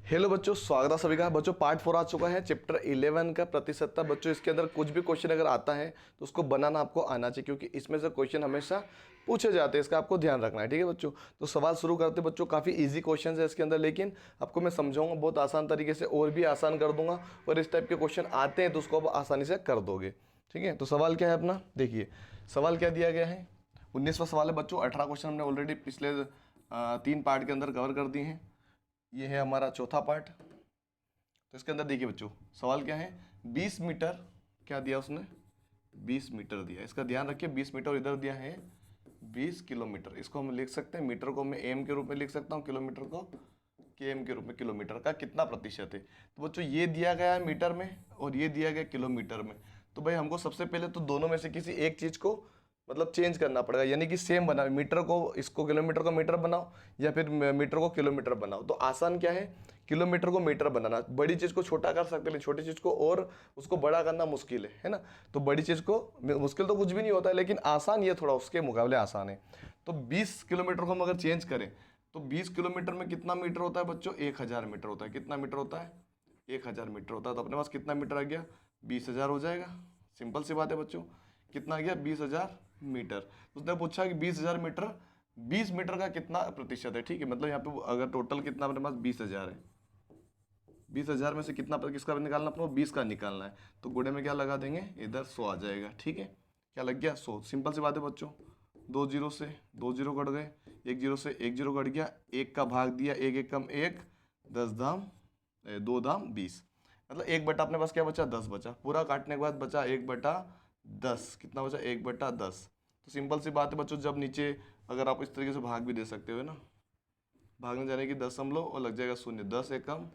Hello बच्चों, स्वागत है सभी का। बच्चों पार्ट 4 आ चुका है, चैप्टर 11 का प्रतिशतता। बच्चों इसके अंदर कुछ भी क्वेश्चन अगर आता है तो उसको बनाना आपको आना चाहिए, क्योंकि इसमें से क्वेश्चन हमेशा पूछे जाते हैं। इसका आपको ध्यान रखना है, ठीक है बच्चों। तो सवाल शुरू करते हैं बच्चों। काफ़ी इजी क्वेश्चन है इसके अंदर, लेकिन आपको मैं समझाऊंगा बहुत आसान तरीके से, और भी आसान कर दूंगा। और इस टाइप के क्वेश्चन आते हैं तो उसको आप आसानी से कर दोगे, ठीक है। तो सवाल क्या है अपना, देखिए सवाल क्या दिया गया है। 19वां सवाल है बच्चों। 18 क्वेश्चन हमने ऑलरेडी पिछले 3 पार्ट के अंदर कवर कर दिए हैं। ये है हमारा चौथा पार्ट। तो इसके अंदर देखिए बच्चों, सवाल क्या है, 20 मीटर क्या दिया उसने, 20 मीटर दिया। इसका ध्यान रखिए, 20 मीटर, और इधर दिया है 20 किलोमीटर। इसको हम लिख सकते हैं, मीटर को मैं एम के रूप में लिख सकता हूँ, किलोमीटर को के एम के रूप में। किलोमीटर का कितना प्रतिशत है, तो बच्चों ये दिया गया है मीटर में और ये दिया गया किलोमीटर में। तो भाई हमको सबसे पहले तो दोनों में से किसी एक चीज़ को मतलब चेंज करना पड़ेगा, यानी कि सेम बनाओ। मीटर को, इसको किलोमीटर को मीटर बनाओ, या फिर मीटर को किलोमीटर बनाओ। तो आसान क्या है, किलोमीटर को मीटर बनाना। बड़ी चीज़ को छोटा कर सकते हैं, छोटी चीज़ को और उसको बड़ा करना मुश्किल है ना। तो बड़ी चीज़ को, मुश्किल तो कुछ भी नहीं होता है, लेकिन आसान ये थोड़ा उसके मुकाबले आसान है। तो 20 किलोमीटर को हम अगर चेंज करें तो 20 किलोमीटर में कितना मीटर होता है बच्चों, 1000 मीटर होता है। कितना मीटर होता है, 1000 मीटर होता है। तो अपने पास कितना मीटर आ गया, 20,000 हो जाएगा। सिंपल सी बात है बच्चों, कितना आ गया, 20,000 मीटर। तो उसने पूछा कि 20,000 मीटर, 20 मीटर का कितना प्रतिशत है, ठीक है। मतलब यहाँ पे अगर टोटल कितना अपने पास 20,000 है, 20,000 में से कितना किसका निकालना अपने को, 20 का निकालना है। तो गुणे में क्या लगा देंगे, इधर 100 आ जाएगा, ठीक है। क्या लग गया, 100। सिंपल सी बात है बच्चों, 2 जीरो से 2 जीरो कट गए, 1 जीरो से 1 जीरो कट गया, 1 का भाग दिया, 1 1 कम 1, 10 दाम 2 दाम 20। मतलब 1 बटा अपने पास क्या बचा, 10 बचा। पूरा काटने के बाद बचा 1 बटा 10। कितना बचा, 1 बटा 10। तो सिंपल सी बात है बच्चों, जब नीचे अगर आप इस तरीके से भाग भी दे सकते हो ना, भागने जाने की दशमलव और लग जाएगा शून्य, 10 एकम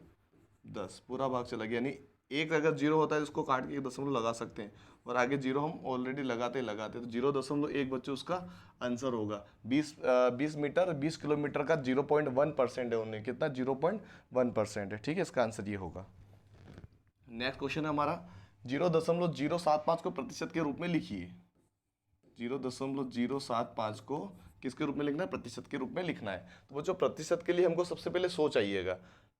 10, पूरा भाग चला गया। यानी एक अगर जीरो होता है इसको काट के 1 दशमलव लगा सकते हैं, और आगे जीरो हम ऑलरेडी लगाते लगाते। तो 0.1 बच्चों उसका आंसर होगा। 20 मीटर 20 किलोमीटर का 0.1% है उन्हें, कितना 0.1% है, ठीक है। इसका आंसर ये होगा। नेक्स्ट क्वेश्चन है हमारा, 0.075 को प्रतिशत के रूप में लिखिए। 0.075 को किसके रूप में लिखना है, प्रतिशत के रूप में लिखना है। तो बच्चों प्रतिशत के लिए हमको सबसे पहले 100 चाहिएगा।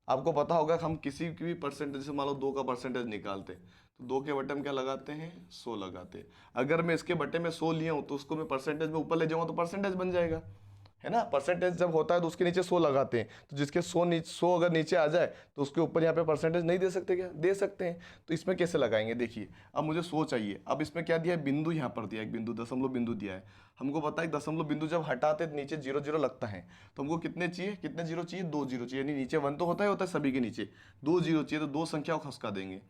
आपको पता होगा कि हम किसी की भी परसेंटेज से मान लो 2 का परसेंटेज निकालते हैं, तो 2 के बटे में क्या लगाते हैं, 100 लगाते हैं। अगर मैं इसके बटे में 100 लिया हूँ तो उसको मैं परसेंटेज में ऊपर ले जाऊँगा तो परसेंटेज बन जाएगा, है ना। परसेंटेज जब होता है तो उसके नीचे 100 लगाते हैं। तो जिसके 100 अगर नीचे आ जाए तो उसके ऊपर यहाँ पे परसेंटेज नहीं दे सकते क्या, दे सकते हैं। तो इसमें कैसे लगाएंगे, देखिए अब मुझे 100 चाहिए। अब इसमें क्या दिया है, बिंदु यहाँ पर दिया है, एक बिंदु दशमलव बिंदु दिया है। हमको पता है दशमलव बिंदु जब हटाते नीचे 0 0 लगता है, तो हमको कितने चाहिए, कितने जीरो चाहिए, 2 जीरो चाहिए। यानी नीचे 1 तो होता है सभी के नीचे, 2 जीरो चाहिए। तो 2 संख्या को खसका देंगे।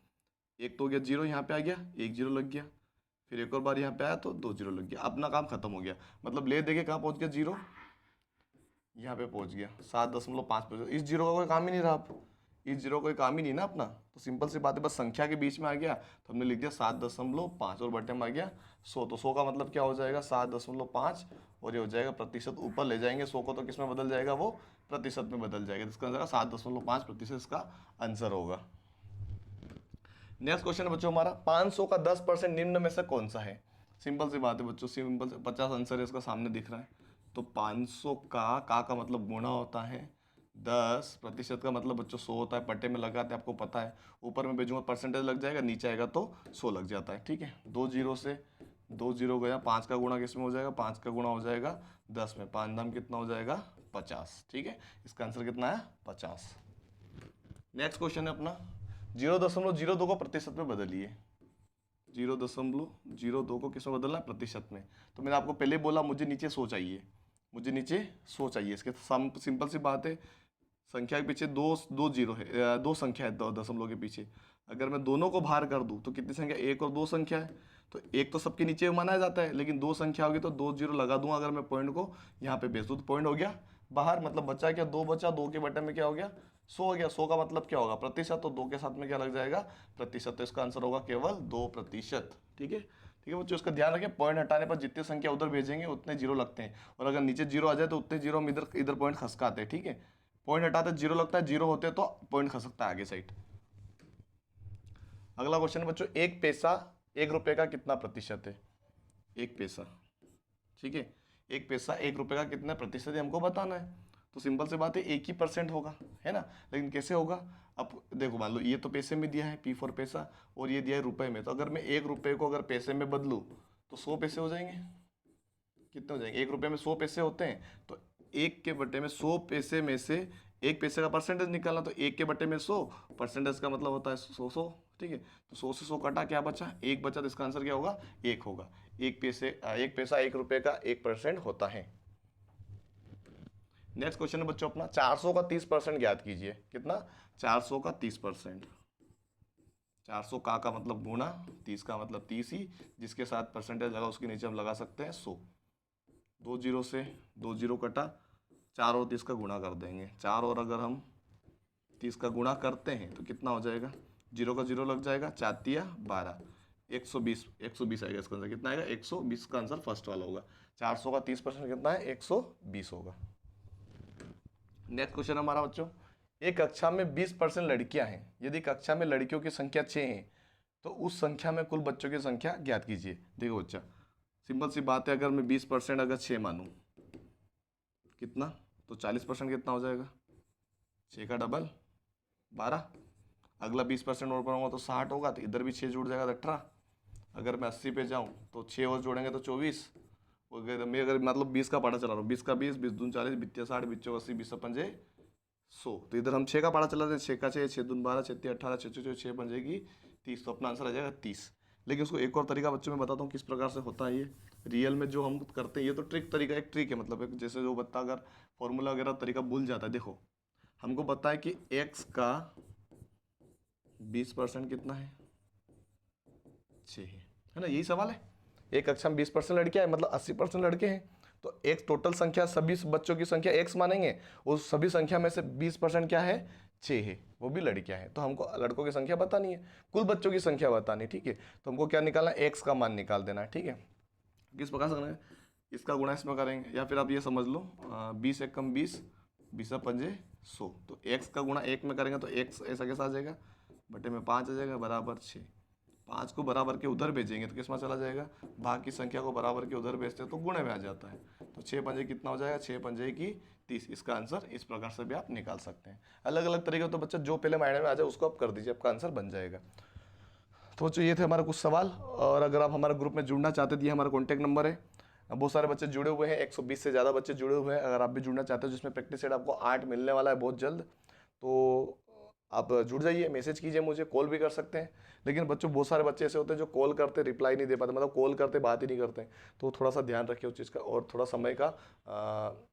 एक तो हो गया जीरो, यहाँ पे आ गया 1 जीरो लग गया, फिर एक और बार यहाँ पे आया तो 2 जीरो लग गया। अपना काम खत्म हो गया। मतलब ले देके कहाँ पहुँच गया, जीरो यहाँ पे पहुंच गया, 7.5%। इस जीरो का कोई काम ही नहीं रहा, अब इस जीरो का कोई काम ही नहीं ना अपना। तो सिंपल सी बात है, बस संख्या के बीच में आ गया तो हमने लिख दिया 7.5 और बटे में आ गया 100। तो 100 का मतलब क्या हो जाएगा, 7.5, और ये हो जाएगा प्रतिशत। ऊपर ले जाएंगे 100 को तो किस में बदल जाएगा, वो प्रतिशत में बदल जाएगा। तो इसका आंसर 7.5% इसका आंसर होगा। नेक्स्ट क्वेश्चन है बच्चों हमारा, 500 का 10% निम्न में से कौन सा है। सिंपल सी बात है बच्चों, सिंपल से 50 आंसर है इसका, सामने दिख रहा है। तो 500 का मतलब गुणा होता है 10%, का मतलब बच्चों 100 होता है। पट्टे में लगाते हैं, आपको पता है। ऊपर में भेजूंगा परसेंटेज लग जाएगा, नीचे आएगा तो 100 लग जाता है, ठीक है। 2 जीरो से 2 जीरो गया, 5 का गुणा किस में हो जाएगा, 5 का गुणा हो जाएगा 10 में। 5 दाम कितना हो जाएगा, 50, ठीक है। इसका आंसर कितना है, 50। नेक्स्ट क्वेश्चन है अपना, 0.02 को प्रतिशत में बदलिए। 0.02 को किस में बदलना है, प्रतिशत में। तो मैंने आपको पहले बोला मुझे नीचे 100 चाहिए, मुझे नीचे 100 चाहिए। इसके सिंपल सी बात है, संख्या के पीछे दो जीरो है, 2 संख्या है दशमलव के पीछे। अगर मैं दोनों को बाहर कर दूं तो कितनी संख्या, 1 और 2 संख्या है। तो 1 तो सबके नीचे माना जाता है, लेकिन 2 संख्या होगी तो 2 जीरो लगा दूंगा। अगर मैं पॉइंट को यहाँ पे भेज दूँ तो पॉइंट हो गया बाहर, मतलब बचा क्या, 2 बचा। 2 के बटे में क्या हो गया, 100 हो गया। 100 का मतलब क्या होगा, प्रतिशत। तो 2 के साथ में क्या लग जाएगा, प्रतिशत। तो इसका आंसर होगा केवल 2%, ठीक है। ठीक है बच्चों, इसका ध्यान रखें, पॉइंट हटाने पर जितनी संख्या उधर भेजेंगे उतने जीरो लगते हैं, और अगर नीचे जीरो आ जाए तो उतने जीरो हम इधर इधर पॉइंट खसकाते हैं, ठीक है। पॉइंट हटाते जीरो लगता है, जीरो होते तो पॉइंट खसकता है आगे साइड। अगला क्वेश्चन बच्चों, 1 पैसा 1 रुपए का कितना प्रतिशत है। 1 पैसा, ठीक है। 1 पैसा 1 रुपए का कितना प्रतिशत है हमको बताना है। तो सिंपल सी बात है, 1 ही % होगा। है ना। लेकिन कैसे होगा, अब देखो मान लो ये तो पैसे में दिया है P4 पैसा, और ये दिया है रुपए में, तो अगर मैं 1 रुपए को अगर पैसे में बदलूँ तो 100 पैसे हो जाएंगे। कितने हो जाएंगे, 1 रुपए में 100 पैसे होते हैं, तो 1 के बटे में 100 पैसे में से 1 पैसे का परसेंटेज निकालना, तो 1 के बटे में 100, परसेंटेज का मतलब होता है 100, ठीक है। तो 100 से 100 कटा, क्या बचा, 1 बचा, तो इसका आंसर क्या होगा, 1 होगा। 1 पैसा 1 रुपए का 1% होता है। नेक्स्ट क्वेश्चन है बच्चों अपना, 400 का 30% ज्ञात कीजिए। कितना, 400 का 30%। 400 का मतलब गुणा, 30 का मतलब 30 ही, जिसके साथ परसेंटेज लगा उसके नीचे हम लगा सकते हैं 100। 2 जीरो से 2 जीरो कटा, 4 और 30 का गुणा कर देंगे। 4 और अगर हम 30 का गुणा करते हैं तो कितना हो जाएगा, जीरो का जीरो लग जाएगा, 4 तिया 12, 120 आएगा इसका आंसर। कितना आएगा, 120 का आंसर फर्स्ट वाला होगा। 400 का 30% कितना है, 120 होगा। नेक्स्ट क्वेश्चन हमारा बच्चों, एक कक्षा में 20% लड़कियां हैं, यदि कक्षा में लड़कियों की संख्या 6 है तो उस संख्या में कुल बच्चों की संख्या ज्ञात कीजिए। देखो बच्चा, सिंपल सी बात है, अगर मैं 20% अगर 6 मानूं कितना, तो 40% कितना हो जाएगा, 6 का डबल 12, अगला 20% और बढ़ाऊंगा तो 60 होगा, तो इधर भी 6 जुड़ जाएगा तो 18। अगर मैं 80 पे जाऊँ तो 6 और जोड़ेंगे तो 24। मैं अगर मतलब 20 का पाड़ा चला रहा हूँ, 20 का 20, 20 दून 40, 20 60, 20 80, 20 पंजे 100, तो इधर हम 6 का पाड़ा चला रहे हैं, 6 का 6, 6 दून 12, 6 3 18, 6 6 पंजे की 30, तो अपना आंसर आ जाएगा 30। लेकिन उसको एक और तरीका बच्चों में बताता हूँ किस प्रकार से होता है ये रियल में जो हम करते हैं। ये तो ट्रिक तरीका, एक ट्रिक है, मतलब एक जैसे जो बता अगर फॉर्मूला वगैरह तरीका भूल जाता है। देखो हमको पता है कि x का 20% कितना है, 6 है ना, यही सवाल है। एक कक्षा में 20% लड़कियां हैं, मतलब 80% लड़के हैं, तो एक टोटल संख्या सभी बच्चों की संख्या x मानेंगे, उस सभी संख्या में से 20% क्या है, 6 है, वो भी लड़कियां हैं। तो हमको लड़कों की संख्या बतानी है, कुल बच्चों की संख्या बतानी है, ठीक है। तो हमको क्या निकालना है, x का मान निकाल देना है, ठीक है। किस प्रकार से करना है, इसका गुणा इसमें करेंगे, या फिर आप ये समझ लो 20 एक कम 20, 20 पंजे 100, तो x का गुणा 1 में करेंगे तो x ऐसा कैसा आ जाएगा, बटे में 5 आ जाएगा, बराबर 6। 5 को बराबर के उधर भेजेंगे तो किस में चला जाएगा, भाग की संख्या को बराबर के उधर भेजते हैं तो गुणे में आ जाता है। तो 6 पंजे कितना हो जाएगा, 6 पंजे की 30। इसका आंसर इस प्रकार से भी आप निकाल सकते हैं। अलग अलग तरीके, तो बच्चा जो पहले माइंड में आ जाए उसको आप कर दीजिए, आपका आंसर बन जाएगा। तो बच्चों ये थे हमारे कुछ सवाल, और अगर आप हमारे ग्रुप में जुड़ना चाहते हैं, हमारा कॉन्टैक्ट नंबर है। बहुत सारे बच्चे जुड़े हुए हैं, 120 से ज़्यादा बच्चे जुड़े हुए हैं। अगर आप भी जुड़ना चाहते हो, जिसमें प्रैक्टिस सेट आपको 8 मिलने वाला है बहुत जल्द, तो आप जुड़ जाइए, मैसेज कीजिए मुझे, कॉल भी कर सकते हैं। लेकिन बच्चों बहुत सारे बच्चे ऐसे होते हैं जो कॉल करते रिप्लाई नहीं दे पाते, मतलब कॉल करते बात ही नहीं करते, तो थोड़ा सा ध्यान रखिए उस चीज़ का, और थोड़ा समय का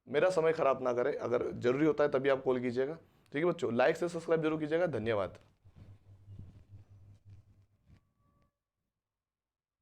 मेरा समय खराब ना करें। अगर जरूरी होता है तभी आप कॉल कीजिएगा, ठीक है बच्चों। लाइक से सब्सक्राइब जरूर कीजिएगा। धन्यवाद।